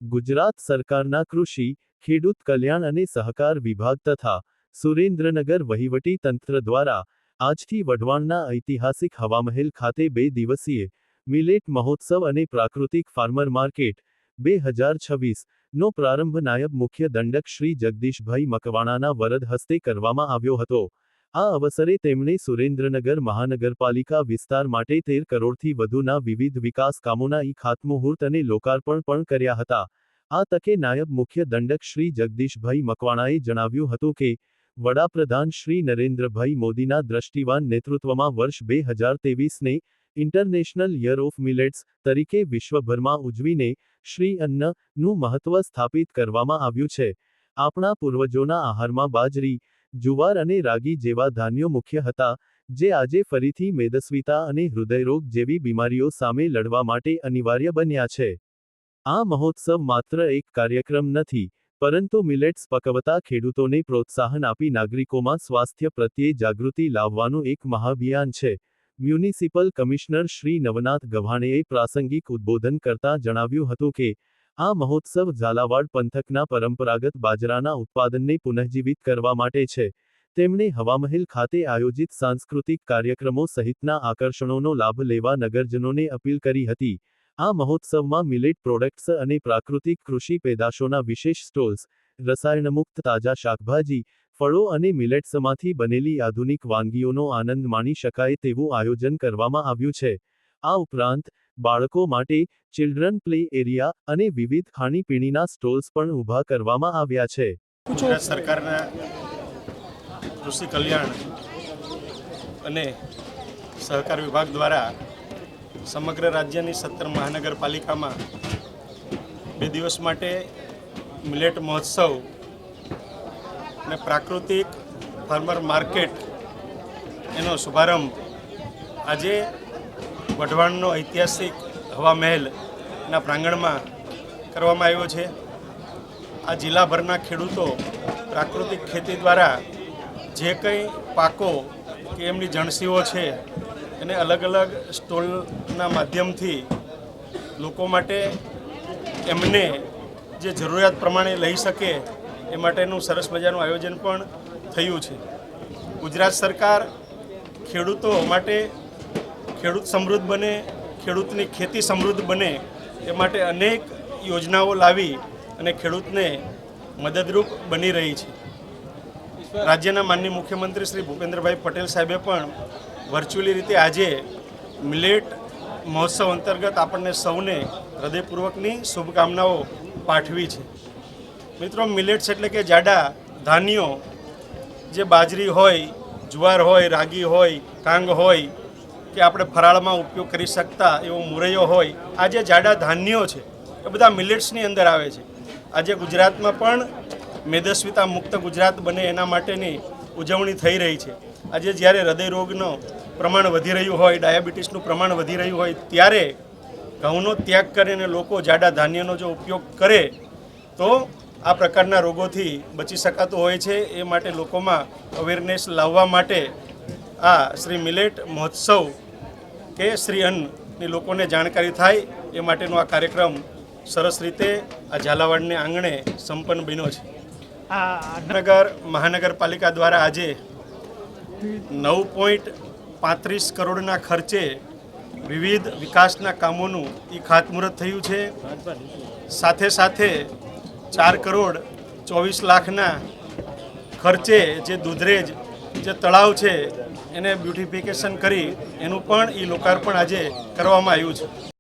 ગુજરાત સરકારના કૃષિ, ખેડૂત કલ્યાણ અને સહકાર વિભાગ તથા સુરેન્દ્રનગર વહીવટી તંત્ર દ્વારા આજથી વઢવાણના ઐતિહાસિક હવામહેલ ખાતે 2 દિવસીય મિલેટ મહોત્સવ અને પ્રાકૃતિક ફાર્મર માર્કેટ 2026 નો પ્રારંભ નાયબ મુખ્ય દંડક શ્રી જગદીશભાઈ મકવાણાના વરદ હસ્તે કરવામાં આવ્યો હતો। આ અવસરે તેમણે સુરેન્દ્રનગર મહાનગરપાલિકા વિસ્તાર માટે 13 કરોડથી વધુના વિવિધ વિકાસ કામોના ખાતમુહૂર્ત અને લોકાર્પણ પણ કર્યા હતા। આ તકે નાયબ મુખ્ય દંડક શ્રી જગદીશભાઈ મકવાણાએ જણાવ્યું હતું કે વડાપ્રધાન શ્રી નરેન્દ્રભાઈ મોદીના દ્રષ્ટિવાન નેતૃત્વમાં વર્ષ 2023ને ઇન્ટરનેશનલ યર ઓફ મિલેટ્સ તરીકે વિશ્વભરમાં ઉજવીને શ્રી અન્નનું મહત્વ સ્થાપિત કરવામાં આવ્યું છે। આપણા પૂર્વજોના આહારમાં બાજરી, જુવાર અને રાગી જેવા ધાન્યો મુખ્ય હતા, જે આજે ફરીથી મેદસ્વીતા અને હૃદયરોગ જેવી બીમારીઓ સામે લડવા માટે અનિવાર્ય બન્યા છે। આ મહોત્સવ માત્ર એક કાર્યક્રમ નથી, પરંતુ મિલેટ્સ પકવતા ખેડૂતોને પ્રોત્સાહન આપી નાગરિકોમાં સ્વાસ્થ્ય પ્રત્યે જાગૃતિ લાવવાનું એક મહાઅભિયાન છે। મ્યુનિસિપલ કમિશનર શ્રી નવનાથ ગભાણેએ પ્રાસંગિક ઉદ્બોધન કરતા જણાવ્યું હતું કે આ મહોત્સવ ઝાલાવાડ પંથકના પરંપરાગત બાજરાના ઉત્પાદનને પુનઃજીવિત કરવા માટે છે। તેમણે હવામહેલ ખાતે આયોજિત સાંસ્કૃતિક કાર્યક્રમો સહિતના આકર્ષણોનો લાભ લેવા નગરજનોને અપીલ કરી હતી। આ મહોત્સવમાં મિલેટ પ્રોડક્ટ્સ અને પ્રાકૃતિક કૃષિ પેદાશોના વિશેષ સ્ટોલ્સ, રસાયણમુક્ત તાજા શાકભાજી, ફળો અને મિલેટ્સમાંથી બનેલી આધુનિક વાનગીઓનો આનંદ માણી શકાય તેવું આયોજન કરવામાં આવ્યું છે। આ ઉપરાંત બાળકો માટે ચિલ્ડ્રન પ્લે એરિયા અને વિવિધ ખાણીપીણીના સ્ટોલ્સ પણ ઊભા કરવામાં આવ્યા છે। ગુજરાત સરકારના કૃષિ કલ્યાણ અને સહકાર વિભાગ દ્વારા સમગ્ર રાજ્યની 17 મહાનગરપાલિકામાં 2 દિવસ માટે મિલેટ મહોત્સવ અને પ્રાકૃતિક ફાર્મર માર્કેટ એનો શુભારંભ આજે વઢવાણનો ઐતિહાસિક હવામહેલના પ્રાંગણમાં કરવામાં આવ્યો છે। આ જિલ્લાભરના ખેડૂતો પ્રાકૃતિક ખેતી દ્વારા જે કંઈ પાકો કે એમની જણસીઓ છે એને અલગ અલગ સ્ટોલના માધ્યમથી લોકો માટે એમને જે જરૂરિયાત પ્રમાણે લઈ શકે એ માટેનું સરસ મજાનું આયોજન પણ થયું છે। ગુજરાત સરકાર ખેડૂતો માટે ખેડૂત સમૃદ્ધ બને, ખેડૂતની ખેતી સમૃદ્ધ બને એ માટે અનેક યોજનાઓ લાવી અને ખેડૂતને મદદરૂપ બની રહી છે। રાજ્યના માનનીય મુખ્યમંત્રી શ્રી ભૂપેન્દ્રભાઈ પટેલ સાહેબે પણ વર્ચ્યુઅલી રીતે આજે મિલેટ મહોત્સવ અંતર્ગત આપણને સૌને હૃદયપૂર્વકની શુભકામનાઓ પાઠવી છે। મિત્રો, મિલેટ્સ એટલે કે જાડા ધાન્યો, જે બાજરી હોય, જુવાર હોય, રાગી હોય, કાંગ હોય કે આપણે ફરાળમાં ઉપયોગ કરી શકતા એવો મુરૈયો હોય, આ જે જાડા ધાન્યો છે એ બધા મિલેટ્સની અંદર આવે છે। આજે ગુજરાતમાં પણ મેદસ્વીતા મુક્ત ગુજરાત બને એના માટેની ઉજવણી થઈ રહી છે। આજે જ્યારે હૃદયરોગનું પ્રમાણ વધી રહ્યું હોય, ડાયાબિટીસનું પ્રમાણ વધી રહ્યું હોય, ત્યારે ઘઉંનો ત્યાગ કરીને લોકો જાડા ધાન્યનો જો ઉપયોગ કરે તો આ પ્રકારના રોગોથી બચી શકાતું હોય છે। એ માટે લોકોમાં અવેરનેસ લાવવા માટે આ શ્રી મિલેટ મહોત્સવ કે શ્રી અન્નની લોકોને જાણકારી થાય એ માટેનો આ કાર્યક્રમ સરસ રીતે આ ઝાલાવાડને આંગણે સંપન્ન બન્યો છે। નગર મહાનગરપાલિકા દ્વારા આજે 9.35 કરોડના ખર્ચે વિવિધ વિકાસના કામોનું ખાતમુહૂર્ત થયું છે। સાથે સાથે 4 કરોડ 24 લાખના ખર્ચે જે દુધરેજ જે તળાવ છે એને બ્યુટિફિકેશન કરી એનું પણ લોકાર્પણ આજે કરવામાં આવ્યું છે।